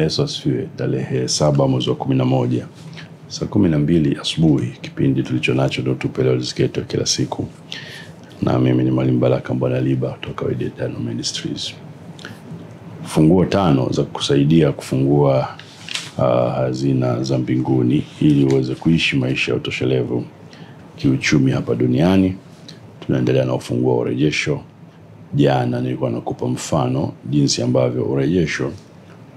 Yesu asifiwe. Tarehe 7 mwezi wa 11 saa 12 asubuhi, kipindi tulichonacho ndio tupeleo riziki kila siku. Na mimi ni Mwalimu Baraka Mbwanaliba kutoka Word Eternal Ministries. Funguo 5 za kusaidia kufungua hazina za mbinguni ili uweze kuishi maisha ya utoshelevu kiuchumi hapa duniani. Tunaendelea na ufunguo wa urejesho. Jana nilikuwa nakupa mfano jinsi ambavyo urejesho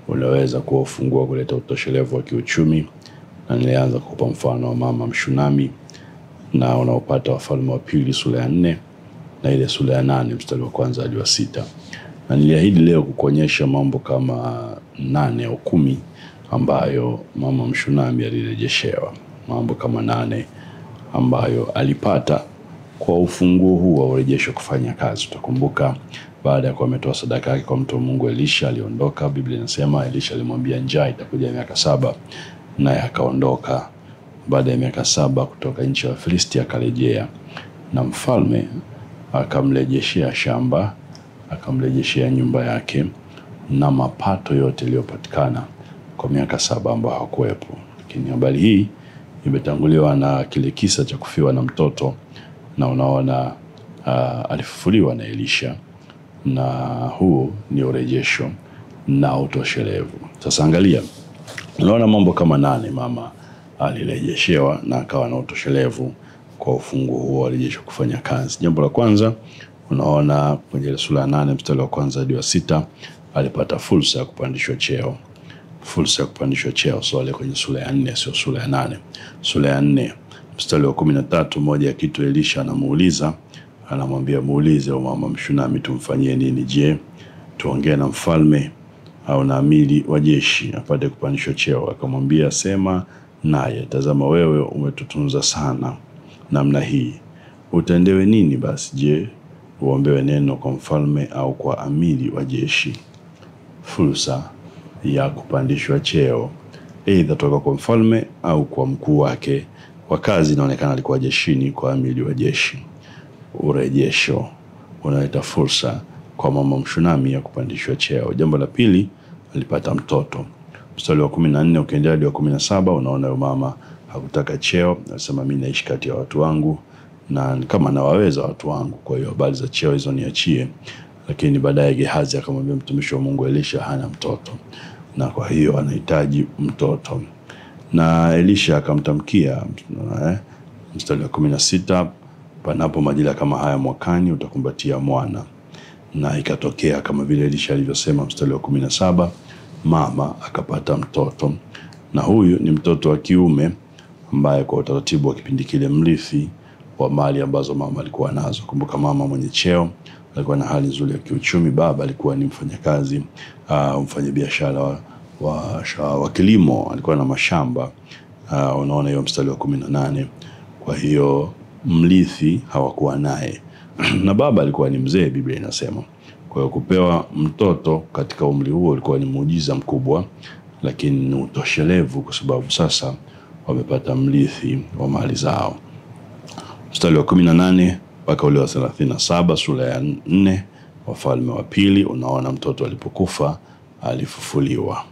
unaweza kuwa ufunguo kuleta utoshelevu wa kiuchumi, na nilianza kukupa mfano wa mama Mshunami na unaopata Wafalme wa Pili sura ya 4 na ile sura ya 8 mstari wa 1 hadi wa 6. Na niliahidi leo kukuonyesha mambo kama 8 au 10 ambayo mama Mshunami alirejeshewa. Mambo kama 8 ambayo alipata kwa ufunguo huu wa urejesho kufanya kazi. Utakumbuka baada ya kuwa ametoa sadaka yake kwa mtu wa Mungu Elisha, aliondoka. Biblia inasema Elisha alimwambia njaa itakuja miaka 7, naye akaondoka. Baada ya miaka 7 kutoka nchi ya Filisti akarejea, na mfalme akamrejeshea shamba, akamrejeshea nyumba yake na mapato yote yaliyopatikana kwa miaka 7 ambayo hakuwepo. Lakini habari hii imetanguliwa na kile kisa cha kufiwa na mtoto, na unaona alifufuliwa na Elisha, na huu ni urejesho na utoshelevu. Sasa angalia, unaona mambo kama 8 mama alirejeshewa na akawa na utoshelevu kwa ufunguo huo wa urejesho kufanya kazi. Jambo la kwanza, unaona kwenye sura ya 8 mstari wa 1 hadi wa 6 alipata fursa ya kupandishwa cheo. Fursa ya kupandishwa cheo swali kwenye sura ya 4, sio sura ya 8. Sura ya 4 mstari wa 13, moja ya kitu Elisha anamuuliza, anamwambia muulize mama Mshunami tumfanyie nini? Je, tuongee na mfalme au na amiri wa jeshi apate kupandishwa cheo? Akamwambia sema naye, tazama wewe umetutunza sana namna hii, utendewe nini basi? Je, uombewe neno kwa mfalme au kwa amiri wa jeshi? Fursa ya kupandishwa cheo, aidha toka kwa mfalme au kwa mkuu wake wa kazi. Inaonekana alikuwa jeshini, kwa amiri wa jeshi. Urejesho unaleta fursa kwa mama Mshunami ya kupandishwa cheo. Jambo la pili, alipata mtoto. Mstari wa 14 ukiendelea hadi wa 17 unaona yule mama hakutaka cheo, anasema mimi naishi kati ya watu wangu na kama nawaweza watu wangu, kwa hiyo habari za cheo hizo niachie. Lakini baadaye Gehazi akamwambia mtumishi wa Mungu Elisha hana mtoto, na kwa hiyo anahitaji mtoto. Na Elisha akamtamkia mstari wa 16, panapo majira kama haya mwakani utakumbatia mwana. Na ikatokea kama vile Elisha alivyosema. Mstari wa 17, mama akapata mtoto, na huyu ni mtoto wa kiume ambaye kwa utaratibu wa kipindi kile mrithi wa mali ambazo mama alikuwa nazo. Kumbuka mama mwenye cheo alikuwa na hali nzuri ya kiuchumi. Baba alikuwa ni mfanyakazi, mfanyabiashara wa kilimo, alikuwa na mashamba. Unaona hiyo mstari wa 18. Kwa hiyo mrithi hawakuwa naye na baba alikuwa ni mzee, Biblia inasema. Kwa hiyo kupewa mtoto katika umri huo ulikuwa ni muujiza mkubwa, lakini ni utoshelevu kwa sababu sasa wamepata mrithi wa mali zao. Mstari wa 18 mpaka ule wa 37 sura ya 4 Wafalme wa Pili, unaona mtoto alipokufa alifufuliwa.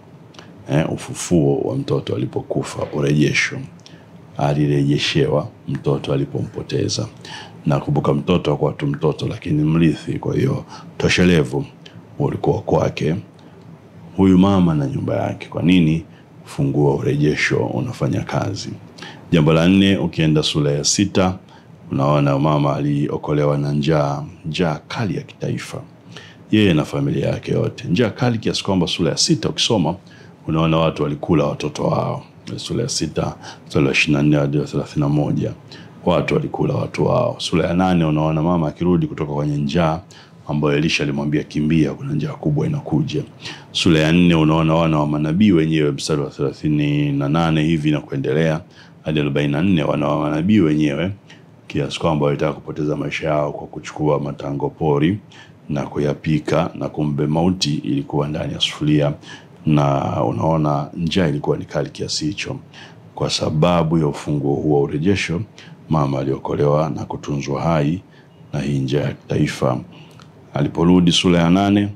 Ufufuo wa mtoto alipokufa, urejesho. Alirejeshewa mtoto alipompoteza. Na kumbuka mtoto hakuwa tu mtoto, lakini mrithi. Kwa hiyo toshelevu ulikuwa kwake huyu mama na nyumba yake. Kwa nini? Funguo wa urejesho unafanya kazi. Jambo la 4 ukienda sura ya 6 unaona mama aliokolewa na njaa kali ya kitaifa, yeye na familia yake yote. Njaa kali kiasi kwamba sura ya 6 ukisoma unaona watu walikula watoto wao. Sura ya 6 mstari wa 24 hadi 31 watu walikula watu wao. Sura ya 8 unaona mama akirudi kutoka kwenye njaa ambayo Elisha alimwambia kimbia, kuna njaa kubwa inakuja. Sura ya 4 unaona wana wa manabii wenyewe, mstari wa 38 hivi na kuendelea hadi 44, wana wa manabii wenyewe kiasi kwamba walitaka kupoteza maisha yao kwa kuchukua matango pori na kuyapika, na kumbe mauti ilikuwa ndani ya sufuria. Na unaona njaa ilikuwa ni kali kiasi hicho. Kwa sababu ya ufunguo huo urejesho, mama aliokolewa na kutunzwa hai na hii njaa ya taifa. Aliporudi sura ya 8,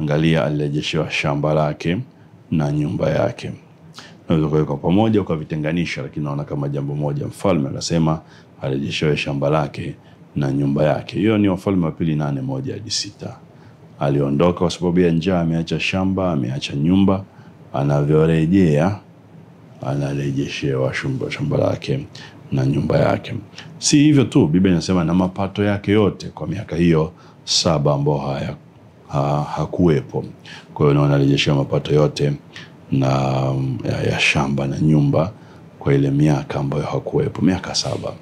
angalia alirejeshewa shamba lake na nyumba yake. Unaweza kuweka pamoja ukavitenganisha, lakini naona kama jambo moja. Mfalme akasema arejeshewe shamba lake na nyumba yake. Hiyo ni Wafalme wa Pili 8:1-6. Aliondoka kwa sababu ya njaa, ameacha shamba, ameacha nyumba. Anavyorejea anarejeshewa shamba lake na nyumba yake. Si hivyo tu, Biblia inasema na mapato yake yote kwa miaka hiyo 7 ambao hakuwepo. Kwa hiyo anarejeshewa mapato yote na ya shamba na nyumba kwa ile miaka ambayo hakuwepo, miaka 7.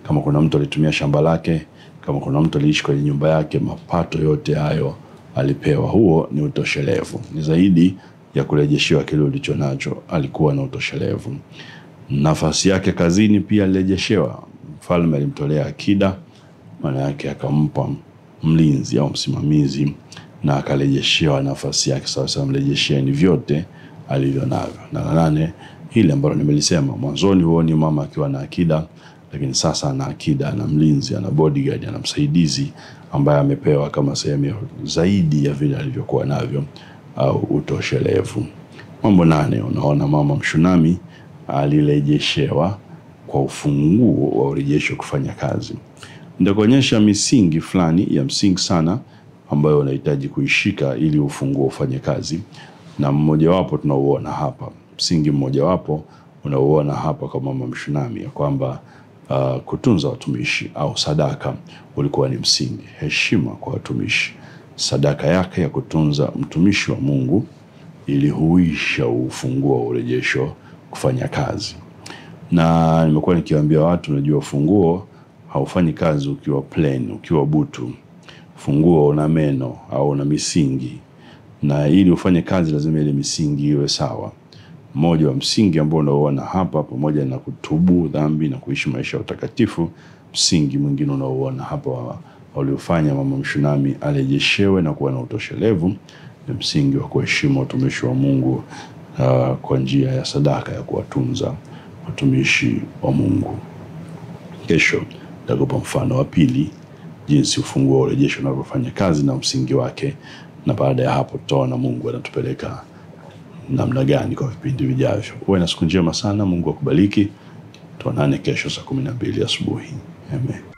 Kama kuna mtu alitumia shamba lake, kama kuna mtu aliishi kwenye nyumba yake, mapato yote hayo alipewa. Huo ni utoshelevu, ni zaidi ya kurejeshewa kile ulicho nacho. Alikuwa na utoshelevu. Nafasi yake kazini pia alirejeshewa. Mfalme alimtolea akida, maana yake akampa mlinzi au msimamizi, na akarejeshewa nafasi yake. Sasa mrejesheni vyote alivyo navyo. Na 8, ile ambalo nimelisema mwanzoni, huo ni mama akiwa na akida, lakini sasa ana akida, ana mlinzi, ana bodyguard, ana msaidizi ambaye amepewa kama sehemu zaidi ya vile alivyokuwa navyo, au utoshelevu. Mambo 8, unaona mama Mshunami alirejeshewa kwa ufunguo wa urejesho kufanya kazi. Ndio kuonyesha misingi fulani ya msingi sana ambayo unahitaji kuishika ili ufunguo ufanye kazi. Na mmoja wapo tunauona hapa. Msingi mmoja wapo unauona hapa kwa mama Mshunami, ya kwamba kutunza watumishi au sadaka ulikuwa ni msingi. Heshima kwa watumishi. Sadaka yake ya kutunza mtumishi wa Mungu ili huisha ufunguo wa urejesho kufanya kazi. Na nimekuwa nikiwaambia watu, unajua funguo haufanyi kazi ukiwa plain, ukiwa butu. Funguo una meno au una misingi, na ili ufanye kazi lazima ile misingi iwe sawa. Mmoja wa msingi ambao unaoona hapa, pamoja na kutubu dhambi na kuishi maisha ya utakatifu, msingi mwingine unaoona hapa waliofanya mama Mshunami arejeshewe na kuwa na utoshelevu, ni msingi wa kuheshimu watumishi wa Mungu kwa njia ya sadaka ya kuwatunza watumishi wa Mungu. Kesho nitakupa mfano wa pili, jinsi ufunguo wa urejesho unavyofanya kazi na msingi wake, na baada ya hapo tutaona Mungu anatupeleka namna gani kwa vipindi vijavyo. Uwe na siku njema sana. Mungu akubariki. Tuonane kesho saa 12 asubuhi. Amen.